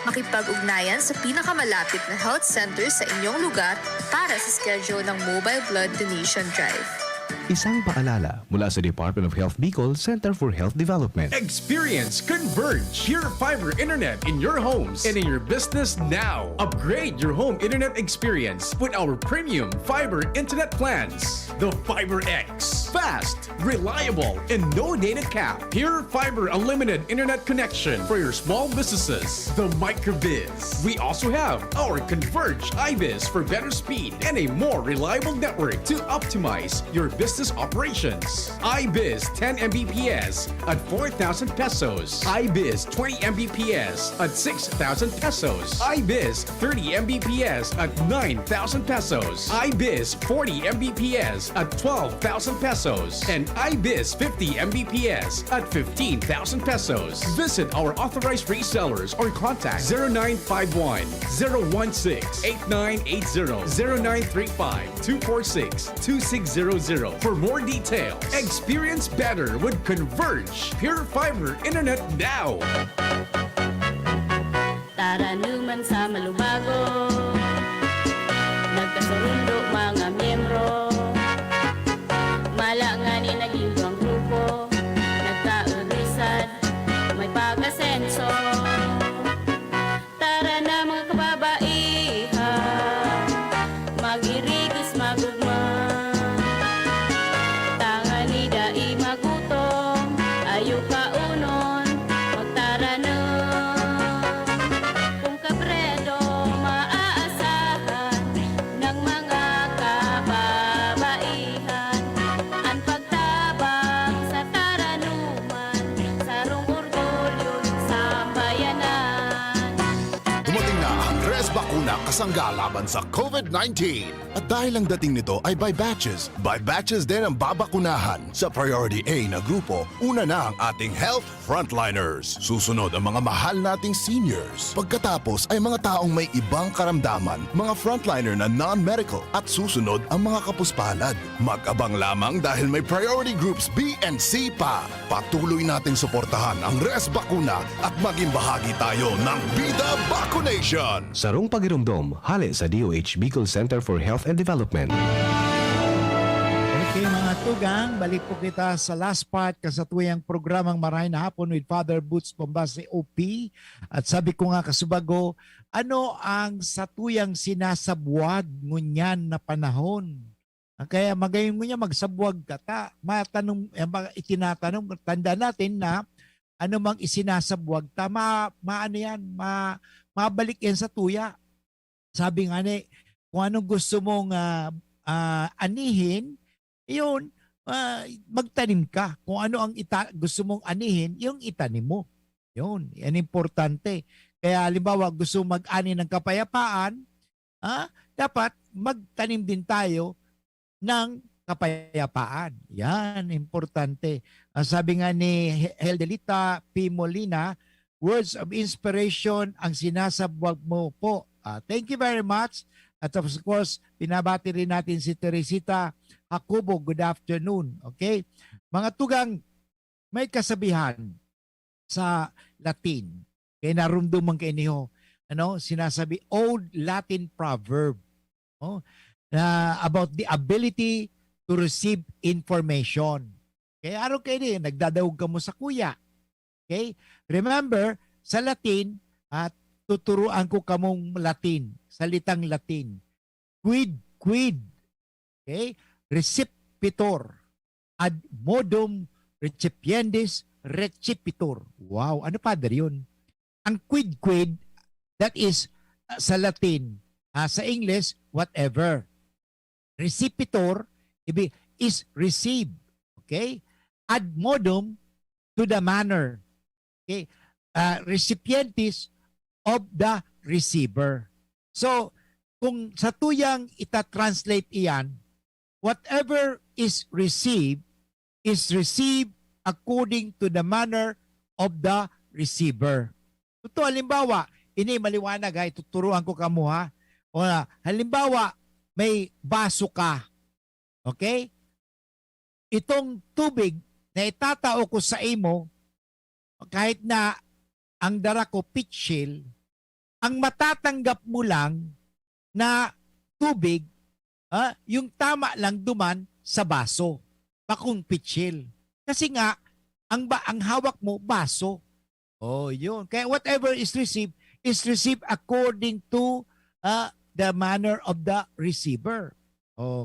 Makipag-ugnayan sa pinakamalapit na health center sa inyong lugar para sa schedule ng Mobile Blood Donation Drive. Isang paalala mula sa Department of Health Bicol Center for Health Development. Experience Converge Pure Fiber Internet in your homes and in your business now. Upgrade your home internet experience with our premium fiber internet plans. The Fiber X. Fast, reliable, and no data cap. Pure Fiber Unlimited Internet connection for your small businesses. The Microbiz. We also have our Converge iBiz for better speed and a more reliable network to optimize your business operations. iBiz 10 Mbps at 4,000 pesos. iBiz 20 Mbps at 6,000 pesos. iBiz 30 Mbps at 9,000 pesos. iBiz 40 Mbps at 12,000 pesos. And iBiz 50 Mbps at 15,000 pesos. Visit our authorized resellers or contact 0951 016 8980 0935 246 2600 for more details. Experience better with Converge Pure Fiber Internet now. Tara naman sa malubago, nagkasundo mga miyembro, malangani naging ang grupo, nagkaulisad, may pag-asenso. Tara na mga kababaihan, mag-irigis magugma. Kasangga laban sa COVID-19. At dahil ang dating nito ay by batches din ang babakunahan. Sa Priority A na grupo, una na ang ating health frontliners. Susunod ang mga mahal nating seniors. Pagkatapos ay mga taong may ibang karamdaman, mga frontliner na non-medical. At susunod ang mga kapuspalad. Mag-abang lamang dahil may priority groups B and C pa. Patuloy nating suportahan ang res bakuna at maging bahagi tayo ng Bida Vaccination. Sarong pagirumdom, hali sa DOH Bicol Center for Health and Development. Okay mga tugang, balik po kita sa last part kasatuyang programang Marhay na Hapon with Father Butch Bombase O.P. At sabi ko nga kasubago, ano ang satuyang sinasabwag ngunyan na panahon? Kaya magayon mo niya magsabwag kata. Matanong, itinatanong, tanda natin na ano mang isinasabwag, maano yan, mabalik yan sa tuya. Sabi nga ni, kung anong gusto mong anihin, yun, magtanim ka. Kung ano ang gusto mong anihin, yung itanim mo. Yun, yan importante. Kaya halimbawa gusto mag-ani ng kapayapaan, dapat magtanim din tayo ng kapayapaan. Yan, importante. Sabi nga ni Heldelita P. Molina, words of inspiration ang sinasabwag mo po. Thank you very much. At of course, pinabati rin natin si Teresita Jacobo. Good afternoon. Okay? Mga tugang, may kasabihan sa Latin. Kaya narumduman kay niyo, sinasabi, old Latin proverb, about the ability to receive information. Okay, araw kayo din, nagdadawag ka mo sa kuya. Okay? Remember, sa Latin, tuturuan ko kamong Latin, salitang Latin. Quid. Okay? Recipitor. Ad modum recipiendis recipitor. Wow, ano pa yun? Ang quid, that is sa Latin. Sa English, whatever. Recipitor is receive. Okay? Ad modum, to the manner. Okay? Recipientis of the receiver. So, kung sa tuyang ita-translate iyan, whatever is received according to the manner of the receiver. Ito, halimbawa, ini maliwanag ha, tuturuan ko kamo ha. Halimbawa, may baso ka. Okay? Itong tubig na itatao ko sa imo, kahit na ang dara ko pitchil, ang matatanggap mo lang na tubig, yung tama lang duman sa baso, bakong pitchil. Kasi nga, ang hawak mo, baso. Yun. Kaya whatever is received according to the manner of the receiver.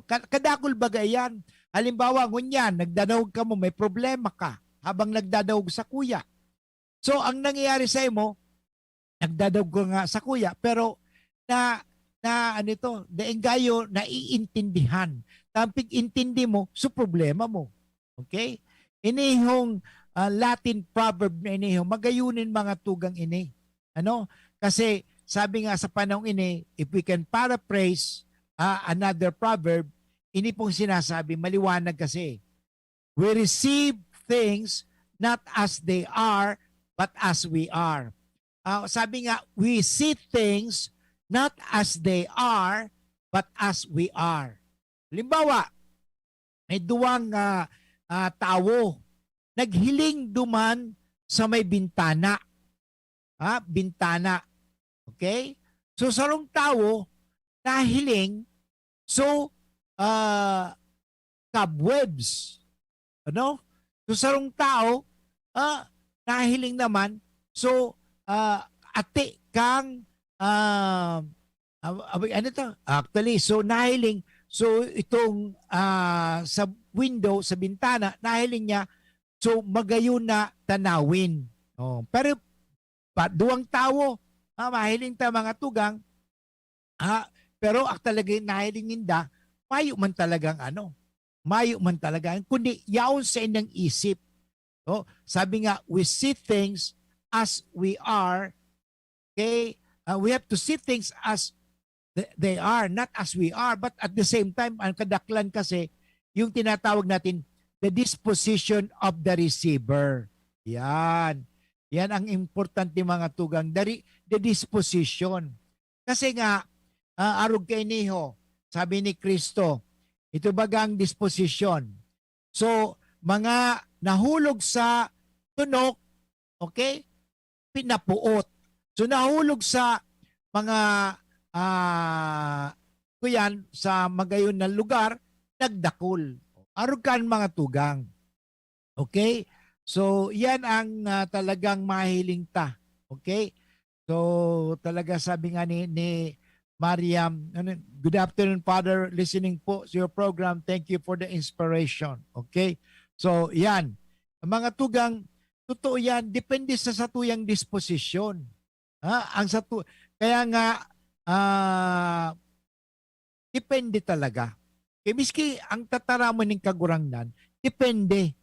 Kadakol bagay yan. Halimbawa, ngunyan, nagdadawag ka mo, may problema ka habang nagdadawag sa kuya. So, ang nangyayari sa imo, nagdadawag ko nga sa kuya, pero daenggayo, naiintindihan. Tampig intindi mo, so problema mo. Okay? Inihong Latin proverb na inihong, magayunin mga tugang ini. Kasi, sabi nga sa panahon ini, if we can paraphrase another proverb, ini pong sinasabi, maliwanag kasi. We receive things not as they are, but as we are. Sabi nga, we see things not as they are, but as we are. Halimbawa, may duwang tao, naghiling duman sa may bintana. Bintana. Okay? So, sarong tao, nahiling, so, cobwebs. So, sarong tao, nahiling naman, so, ate kang, actually, so, nahiling, so, itong sa window, sa bintana, nahiling niya, so, magayon na tanawin. Pero, duwang tao, mahiling ta mga tugang, pero talaga nahiling ninda, mayo man talagang, kundi yaon sa inyong isip. Sabi nga, we see things as we are. Okay? We have to see things as they are, not as we are. But at the same time, ang kadaklan kasi, yung tinatawag natin, the disposition of the receiver. Yan. Yan ang importante mga tugang, the disposition. Kasi nga, arog kay niho, sabi ni Kristo, ito bagang disposition. So, mga nahulog sa tunok, okay, pinapuot. So, nahulog sa mga kuyan, sa magayon na lugar, nagdakol. Arog kan mga tugang. Okay? So, yan ang talagang mahiling ta. Okay? So, talaga sabi nga ni Mariam, good afternoon, Father, listening po to your program. Thank you for the inspiration. Okay? So, yan. Ang mga tugang, totoo yan, depende sa satuyang disposisyon. Kaya nga, depende talaga. Kaya miski ang tataramo ng kagurangnan, depende.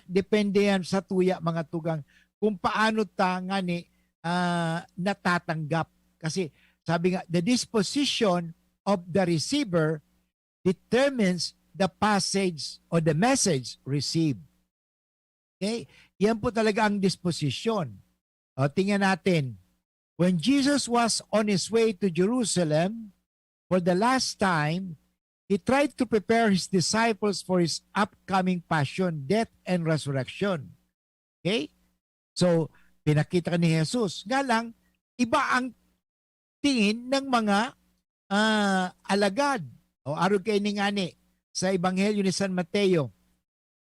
Depende yan sa tuya, mga tugang, kung paano ta nga ni natatanggap. Kasi, sabi nga, the disposition of the receiver determines the passage or the message received. Okay? Yan po talaga ang disposition. Tingnan natin. When Jesus was on his way to Jerusalem for the last time, he tried to prepare his disciples for his upcoming passion, death, and resurrection. Okay? So, pinakita ni Jesus. Nga lang, iba ang tingin ng mga alagad. O arog kay ni ngani sa Ebanghelyo ni San Mateo.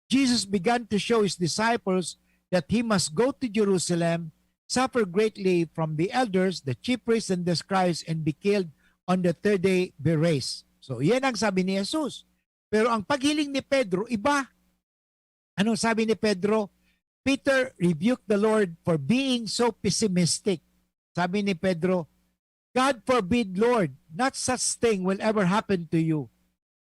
Jesus began to show his disciples that he must go to Jerusalem, suffer greatly from the elders, the chief priests, and the scribes, and be killed on the third day, be raised. So, yan ang sabi ni Jesus. Pero ang paghiling ni Pedro, iba. Anong sabi ni Pedro? Peter rebuked the Lord for being so pessimistic. Sabi ni Pedro, God forbid, Lord, not such thing will ever happen to you.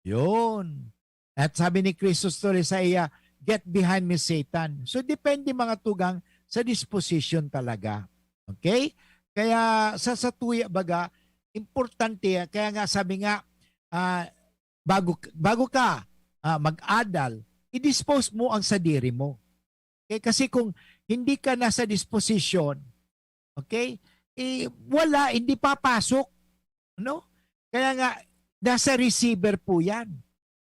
Yun. At sabi ni Kristo sa Isaiah, get behind me, Satan. So, depende mga tugang sa disposition talaga. Okay? Kaya sa tuya baga, importante, kaya nga sabi nga, bago ka mag-adal, i-dispose mo ang sadiri mo. Okay? Kasi kung hindi ka nasa disposition, okay, wala, hindi papasok. Ano? Kaya nga, nasa receiver po yan.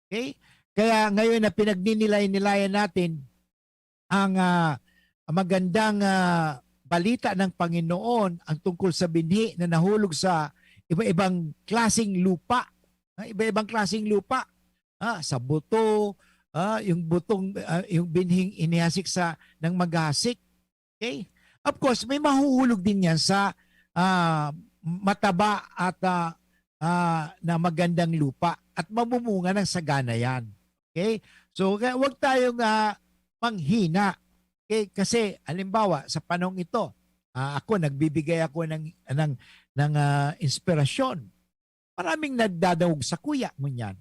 Okay? Kaya ngayon na pinagninilay-nilayan natin ang magandang balita ng Panginoon ang tungkol sa binhi na nahulog sa iba-ibang klasing lupa. Iba-ibang klasing lupa. Sa buto, yung butong, yung binhing inihasik ng maghasik. Okay? Of course, may mahuhulog din yan sa mataba at na magandang lupa at mamumunga ng sagana yan. Okay? So, huwag tayong manghina. Okay? Kasi, halimbawa, sa panahon ito, nagbibigay ako ng inspirasyon. Maraming nagdadangog sa kuya mo yan.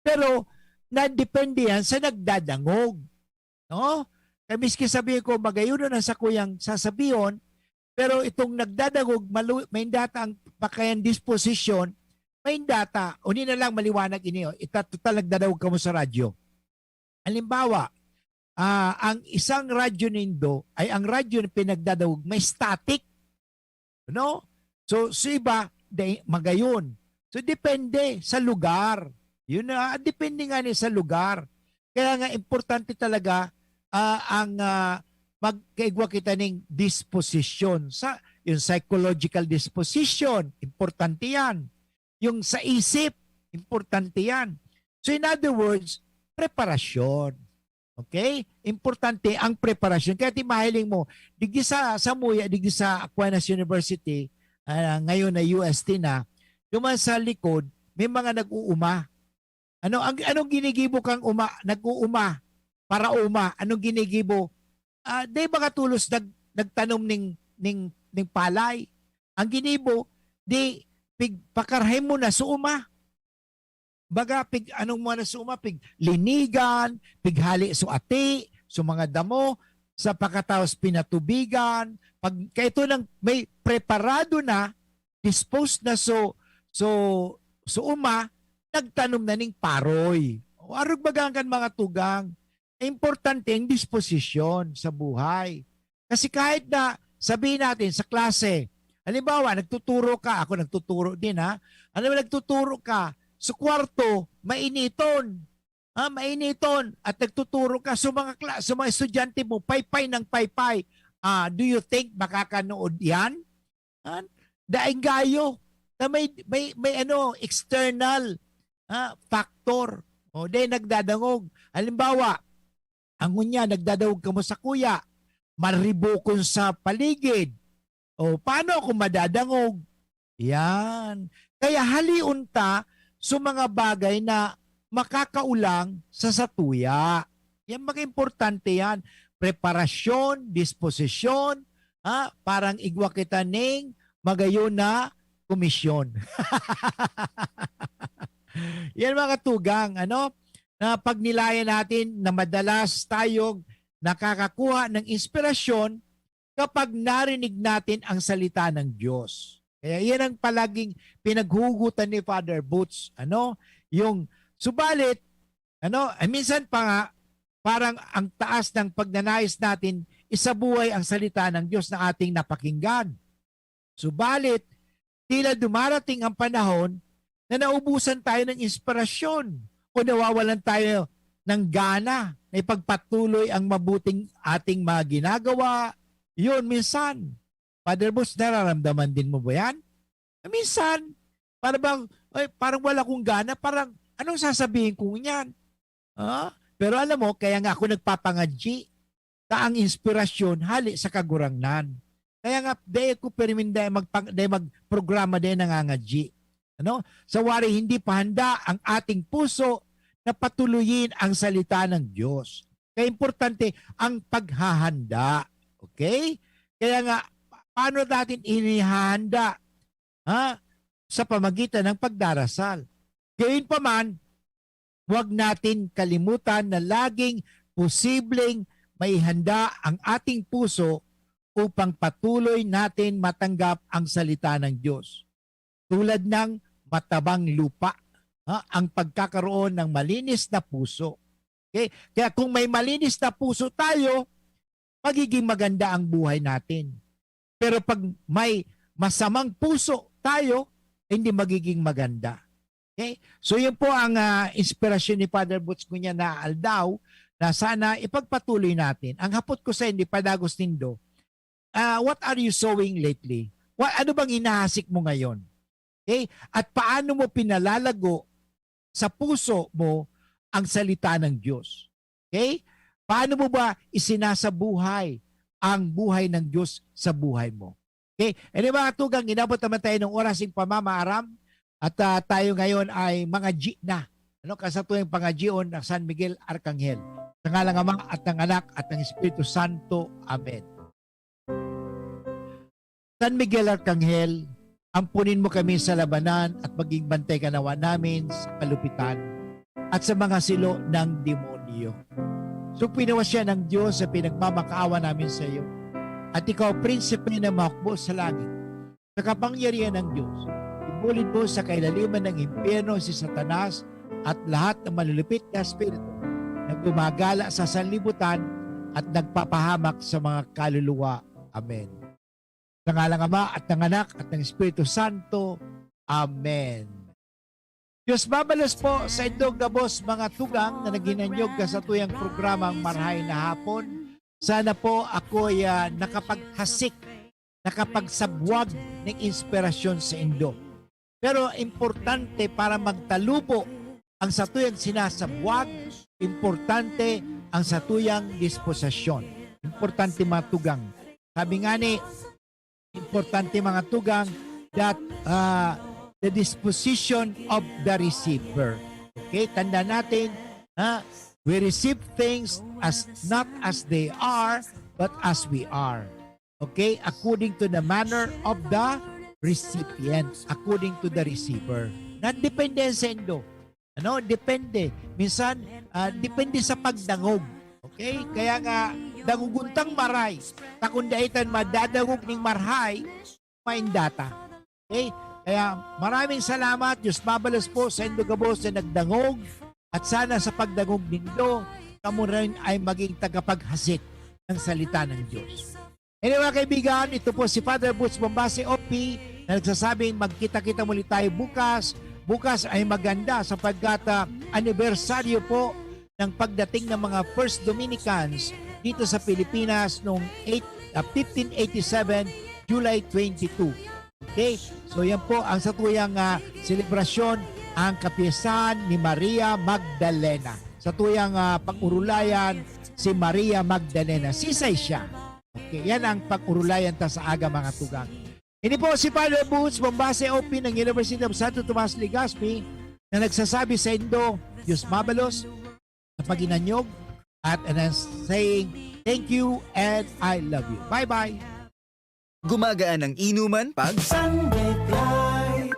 Pero, nadepende yan sa nagdadangog. No? Kaya miski sabihin ko, magayuno na sa kuyang sasabihin, pero itong nagdadagog, may data ang pakayan disposition, may data, o na lang maliwanag ini, total nagdadagog ka mo sa radyo. Halimbawa, ang isang radyo nindo ay ang radyo na pinagdadagog, may static. No? So iba, magayon. So depende sa lugar. Yun na, depende nga sa lugar. Kaya nga importante talaga ang magkaigwa kita ng disposition. Yung psychological disposition, importante yan. Yung sa isip, importante yan. So in other words, preparasyon. Okay? Importante ang preparasyon. Kaya timahiling mo, digdi sa Muya, digdi sa Aquinas University, ngayon na UST na, duman sa likod, may mga nag-uuma. Anong ginigibo kang nag-uuma? Para anong ginigibo? Day mga tulos nagtanom ning palay. Ang ginibo, pakarhay mo na suuma. Baga, anong mo na suuma? Linigan, pighali so ati, so mga damo, sa pakataos pinatubigan. Kaya ito nang may preparado na, disposed na suuma, nagtanom na ning paroy. Arog bagang kan mga tugang, importante ang disposisyon sa buhay. Kasi kahit na sabihin natin sa klase, halimbawa, nagtuturo ka, ako nagtuturo din nagtuturo ka, sa kwarto, mainiton. Mainiton. At nagtuturo ka sa mga estudyante mo, paypay ng paypay. Do you think makakanood yan? Daing gayo na may external factor. O, nagdadangog. Halimbawa, ang unya, nagdadawag ka mo sa kuya, maribukon sa paligid. O, paano kung madadangog? Yan. Kaya haliun ta sa mga bagay na makakaulang sa satuya. Yan, mga-importante yan. Preparasyon, disposisyon, parang igwa kita ning magayon na komisyon. Yan mga tugang, na pagnilayan natin na madalas tayo nakakakuha ng inspirasyon kapag narinig natin ang salita ng Diyos. Kaya yan ang palaging pinaghugutan ni Father Butch. Yung subalit, minsan pa nga, parang ang taas ng pagnanais natin, isabuhay ang salita ng Diyos na ating napakinggan. Subalit, tila dumarating ang panahon na naubusan tayo ng inspirasyon o nawawalan tayo ng gana na ipagpatuloy ang mabuting ating mga ginagawa, Yun, minsan, Father Butch, nararamdaman din mo ba yan? Minsan, parang wala kong gana, parang anong sasabihin ko niyan? Pero alam mo, kaya nga ako nagpapangadji na ang inspirasyon hali sa kagurangnan. Kaya nga, dahil ko periminda magprograma din nangangadji. Sa wari, hindi pa handa ang ating puso na patuloyin ang salita ng Diyos. Kaya importante ang paghahanda. Okay? Kaya nga, paano natin inihahanda? Sa pamagitan ng pagdarasal. Gayun pa man, huwag natin kalimutan na laging posibleng may handa ang ating puso upang patuloy natin matanggap ang salita ng Diyos. Tulad ng matabang lupa, ang pagkakaroon ng malinis na puso. Okay? Kaya kung may malinis na puso tayo, magiging maganda ang buhay natin. Pero pag may masamang puso tayo, hindi magiging maganda. Okay? So yun po ang inspirasyon ni Father Butch Gunya na aldaw na sana ipagpatuloy natin. Ang hapot ko sa hindi, Padre Agustino, what are you sowing lately? Ano bang inahasik mo ngayon? Okay? At paano mo pinalalago sa puso mo ang salita ng Diyos? Okay? Paano mo ba isinasabuhay ang buhay ng Diyos sa buhay mo? Okay? E di mga tugang, inabot naman tayo ng orasing pamamaaram at tayo ngayon ay mga G na. Kasatuang pangajion ng San Miguel Arcangel. Sa ngalang Ama at ng Anak at ng Espiritu Santo. Amen. San Miguel Arcangel, ampunin mo kami sa labanan at maging bantay ka nawa namin sa kalupitan at sa mga silo ng demonyo. So pinawasya ng Diyos sa pinagmamakaawa namin sa iyo. At ikaw, prinsipe na mahukbo sa langit, sa kapangyarihan ng Diyos, ibulid mo sa kailaliman ng impyerno si Satanas at lahat ng malulupit na espiritu na gumagala sa sanlibutan at nagpapahamak sa mga kaluluwa. Amen. Sa ngalang Ama at ng Anak at ng Espiritu Santo. Amen. Diyos babalas po sa indog gabos mga tugang na naginanyog ka sa tuyang programang Marhay na Hapon. Sana po ako ay nakapaghasik, nakapagsabwag ng inspirasyon sa indo. Pero importante para magtalubo ang satuyang sinasabwag, importante ang satuyang disposisyon. Importante mga tugang. Sabi nga ni, importante mga tugang that the disposition of the receiver. Okay, tanda natin, we receive things as not as they are, but as we are. Okay? According to the manner of the recipient. According to the receiver. Not depende sa indo. Depende. Minsan, depende sa pagdangog. Okay? Kaya nga, danguguntang maray. Takundaitan madadangog ning marhay, maindata. Okay? Kaya maraming salamat. Diyos mabalas po sa indo gabos na nagdangog. At sana sa pagdangog nindo, kamo rin ay maging tagapaghasik ng salita ng Diyos. Anyway mga kaibigan, ito po si Father Butch Bombase O.P. na nagsasabing magkita-kita muli tayo bukas. Bukas ay maganda sapagkat anibersaryo po ng pagdating ng mga First Dominicans dito sa Pilipinas noong 1587, July 22. Okay? So yan po ang satuyang selebrasyon ang kapiyasan ni Maria Magdalena. Sa tuyang pag-urulayan, si Maria Magdalena. Sisay siya. Okay, yan ang pag-urulayan ta sa aga mga tugang. Ini po si Father Butch Bombase O.P. ng University of Santo Tomas, Legazpi na nagsasabi sa indo, Diyos mabalos sa paginanyog at saying, thank you and I love you. Bye-bye. Gumagaan ang inuman pag Sunday Flight.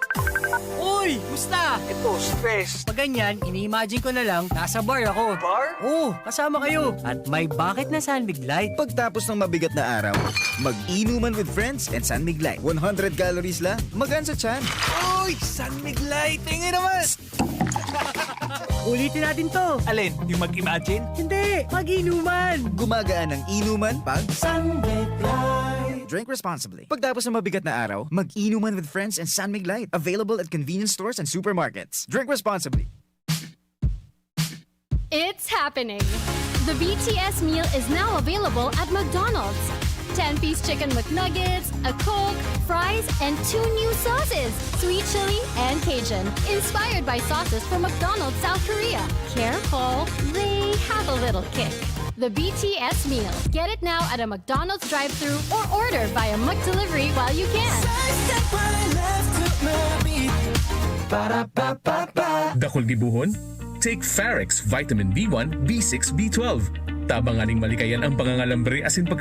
Uy! Musta? Ito, stress. Pag ganyan, ini-imagine ko na lang, nasa bar ako. Bar? Oo, kasama kayo. At may bucket na Sunbig Light. Pagtapos ng mabigat na araw, mag-inuman with friends and Sunbig Light. 100 calories lang, magaan sa tiyan. Uy! Sunbig Light! Tingin naman! Ulitin natin to. Alin? Yung mag-imagine? Hindi, mag-inuman. Gumagaan ang inuman pag Sunbig Light. Drink responsibly. Pagtapos ng mabigat na araw, mag-inuman with friends and Sunbig Light. Available at convenience stores and supermarkets. Drink responsibly. It's happening. The BTS meal is now available at McDonald's. 10-piece chicken McNuggets, a Coke, fries, and 2 new sauces, sweet chili and Cajun, inspired by sauces from McDonald's South Korea. Careful, they have a little kick. The BTS meal. Get it now at a McDonald's drive-thru or order via McDelivery while you can. Dakol gibuhon? Take Farex Vitamin B1, B6, B12. Tabang aning malikayan ang pangangalambre asin pagka